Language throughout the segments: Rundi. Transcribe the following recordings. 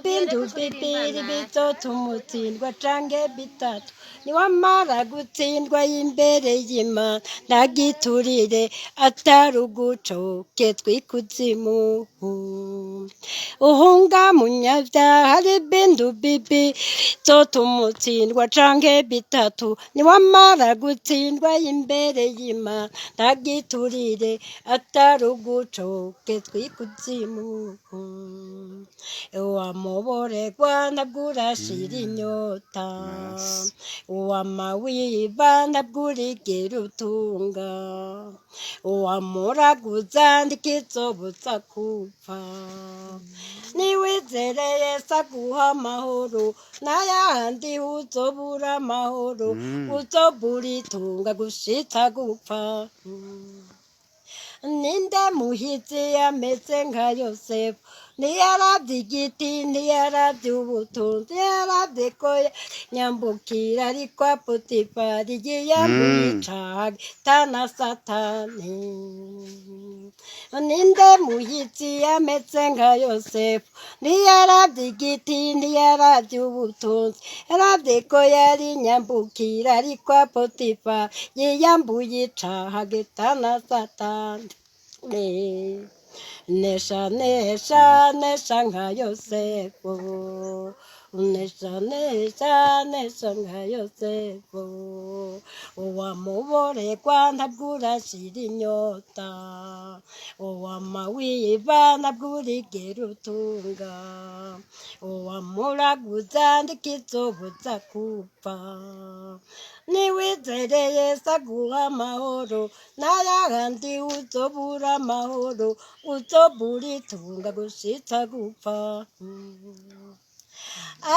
bindu bibiri bizotuma utsindwa canke bitatu niwamara gutsindwa imbere y'Imana ndagiturire atari ugucoke twikuzimu uhunga munyavyaha ari bindu bibiri bizotuma utsindwa canke bitatu niwamara gutsindwa imbere y'Imana ndagiturire atari ugucoke twikuzimu uwamuboregwa nabwurashira inyota uwamawiba nabwurigera utunga uwamuraguza ndikizobutsa kupfa niwizere Yesu aguha amahoro n'ayahandi uzobura amahoro uzobura itunga gushitsa gupfa ninde muhizi ameze nka Yosefu niyaravye igiti niyaravye ubutunzi niyaravye ko nyambukira ariko Potifari yiyambuye icaha gitana Satani ninde muhizi ameze nka Yosefu niyaravye igiti niyaravye ubutunzi yaravye ko yari nyambukira ariko Potifari yiyambuye icaha gitana Satani nesha nesha nesha nka Yosefu nesha nesha nesha nka Yosefu uwamuboregwa ntabwurashira inyota uwamawiba ntabwurigera utunga uwamuraguza ndikizobutsa kupfa niwizere Yesu aguha amahoro n'ayahandi uzobura amahoro uzobura itunga gushitsa gupfa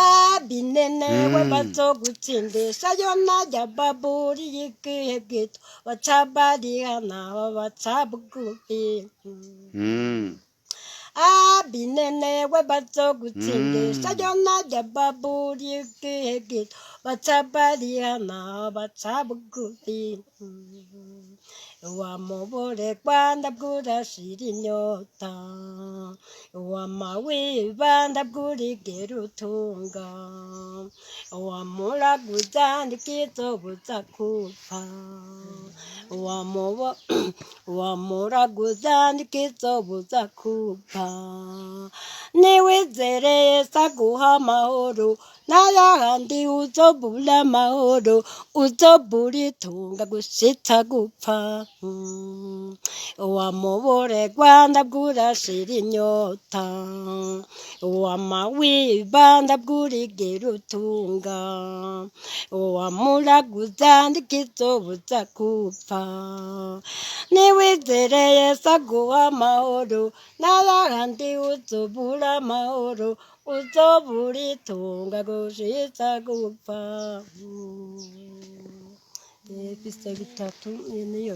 abinenewe bazogutsindisha yona rya baburi y'igihe gito baca barihana babaca bugufi abinenewe bazogutsindisha yona rya baburi y'igihe gito baca barihana baca bugufi uwamuboregwa ndabwurashira inyota uwamawiba ndabwurigera utunga uwamuraguza ndikizobutsa kupfa uwamuraguza ndikizobutsa kupfa niwizere Yesu aguha amahoro n'ayahandi uzobura amahoro uzobura itunga gushitsa gupfa uwamuboregwa ndabwurashira inyota uwamawiba ndabwurigera utunga uwamuraguza ndikizobutsa kupfa niwizere Yesu aguha amahoro n'ayahandi uzobura amahoro uzobura itunga gushitsa gupfa. Bisa bitatu niyo